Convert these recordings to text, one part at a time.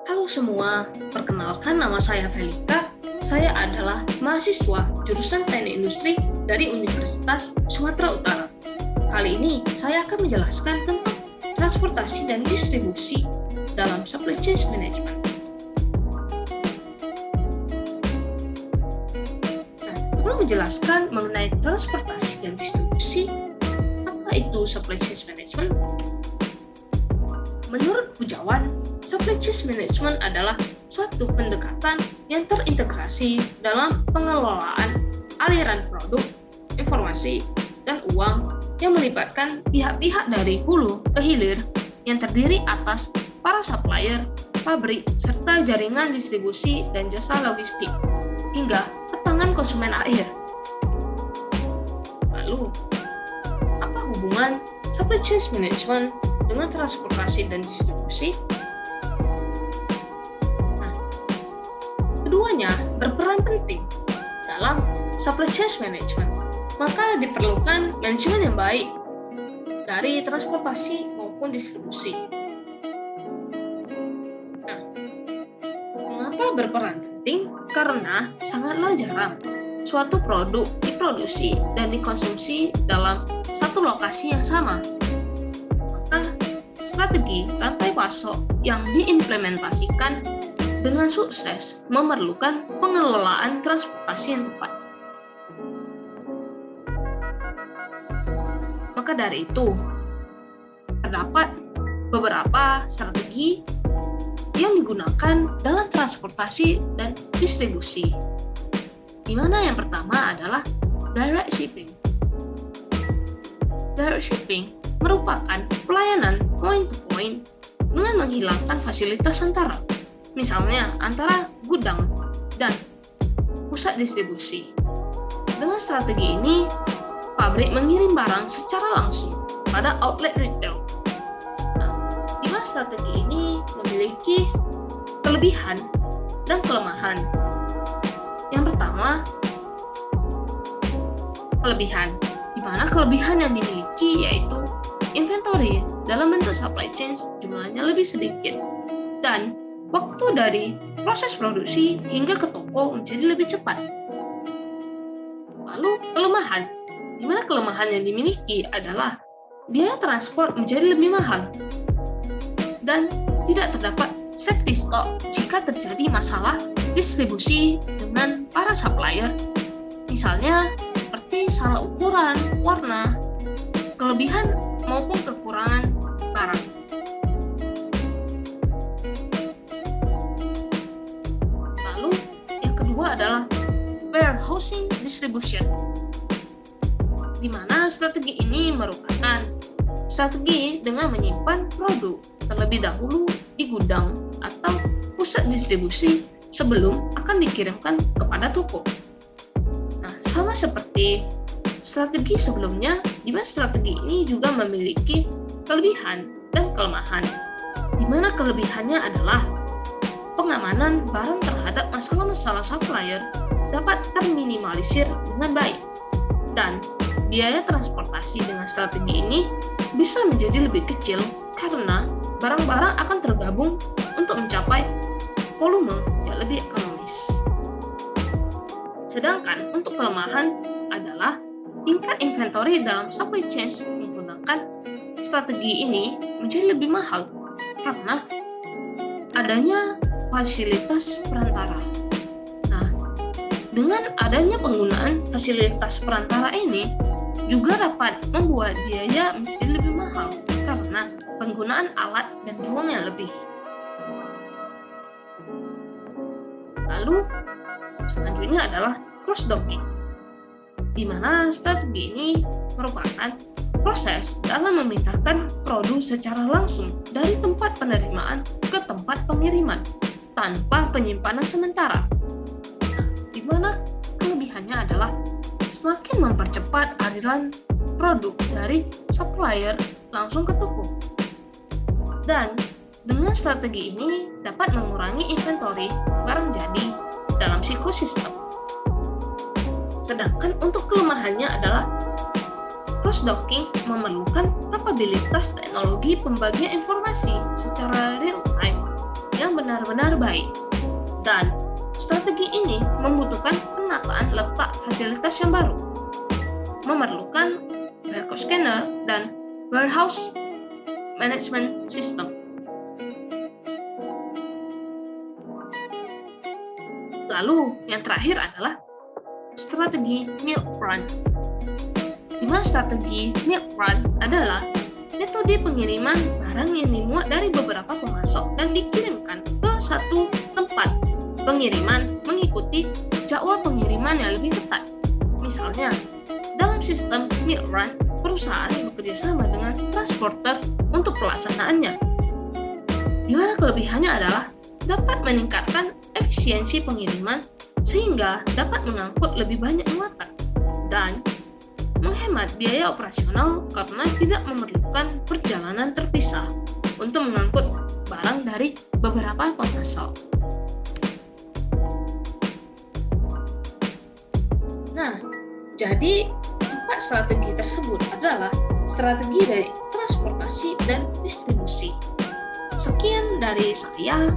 Halo semua, perkenalkan nama saya Felika. Saya adalah mahasiswa jurusan Teknik Industri dari Universitas Sumatera Utara. Kali ini saya akan menjelaskan tentang transportasi dan distribusi dalam supply chain management. Sebelum menjelaskan mengenai transportasi dan distribusi, apa itu supply chain management? Menurut Pujawan, supply chain management adalah suatu pendekatan yang terintegrasi dalam pengelolaan aliran produk, informasi, dan uang yang melibatkan pihak-pihak dari hulu ke hilir yang terdiri atas para supplier, pabrik, serta jaringan distribusi dan jasa logistik, hingga ke tangan konsumen akhir. Lalu, apa hubungan supply chain management dengan transportasi dan distribusi? Keduanya berperan penting dalam supply chain management, maka diperlukan manajemen yang baik dari transportasi maupun distribusi. Mengapa berperan penting? Karena sangatlah jarang suatu produk diproduksi dan dikonsumsi dalam satu lokasi yang sama. Maka strategi rantai pasok yang diimplementasikan dengan sukses memerlukan pengelolaan transportasi yang tepat. Maka dari itu, terdapat beberapa strategi yang digunakan dalam transportasi dan distribusi. Di mana yang pertama adalah direct shipping. Direct shipping merupakan pelayanan point to point dengan menghilangkan fasilitas antara, misalnya antara gudang dan pusat distribusi. Dengan strategi ini, pabrik mengirim barang secara langsung pada outlet retail. Di mana strategi ini memiliki kelebihan dan kelemahan. Yang pertama, kelebihan. Di mana kelebihan yang dimiliki yaitu inventory dalam bentuk supply chain jumlahnya lebih sedikit dan waktu dari proses produksi hingga ke toko menjadi lebih cepat. Lalu kelemahan, di mana kelemahan yang dimiliki adalah biaya transport menjadi lebih mahal dan tidak terdapat safety stock jika terjadi masalah distribusi dengan para supplier, misalnya seperti salah ukuran, warna, kelebihan maupun kekurangan barang. Lalu yang kedua adalah warehousing distribution, di mana strategi ini merupakan strategi dengan menyimpan produk terlebih dahulu di gudang atau pusat distribusi sebelum akan dikirimkan kepada toko. Nah, sama seperti strategi sebelumnya, di mana strategi ini juga memiliki kelebihan dan kelemahan. Di mana kelebihannya adalah pengamanan barang terhadap masalah-masalah supplier dapat terminimalisir dengan baik, dan biaya transportasi dengan strategi ini bisa menjadi lebih kecil karena barang-barang akan tergabung untuk mencapai volume yang lebih ekonomis. Sedangkan untuk kelemahan adalah tingkat inventory dalam supply chain menggunakan strategi ini menjadi lebih mahal karena adanya fasilitas perantara. Nah, dengan adanya penggunaan fasilitas perantara ini juga dapat membuat biaya menjadi lebih mahal karena penggunaan alat dan ruang yang lebih. Lalu, selanjutnya adalah cross-docking, di mana strategi ini merupakan proses dalam memindahkan produk secara langsung dari tempat penerimaan ke tempat pengiriman tanpa penyimpanan sementara. Di mana kelebihannya adalah semakin mempercepat aliran produk dari supplier langsung ke toko. Dan dengan strategi ini dapat mengurangi inventory barang jadi dalam siklus sistem. Sedangkan untuk kelemahannya adalah cross-docking memerlukan kapabilitas teknologi pembagian informasi secara real time yang benar-benar baik. Dan strategi ini membutuhkan penataan letak fasilitas yang baru, memerlukan barcode scanner dan warehouse management system. Lalu yang terakhir adalah strategi milk run. Di mana strategi milk run adalah metode pengiriman barang yang dimuat dari beberapa pemasok dan dikirimkan ke satu tempat pengiriman mengikuti jadwal pengiriman yang lebih ketat. Misalnya, dalam sistem milk run, perusahaan bekerja sama dengan transporter untuk pelaksanaannya. Di mana kelebihannya adalah dapat meningkatkan efisiensi pengiriman sehingga dapat mengangkut lebih banyak muatan dan menghemat biaya operasional karena tidak memerlukan perjalanan terpisah untuk mengangkut barang dari beberapa pemasok. Nah, jadi 4 strategi tersebut adalah strategi dari transportasi dan distribusi. Sekian dari saya.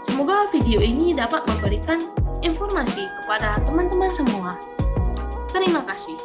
Semoga video ini dapat memberikan informasi kepada teman-teman semua. Terima kasih.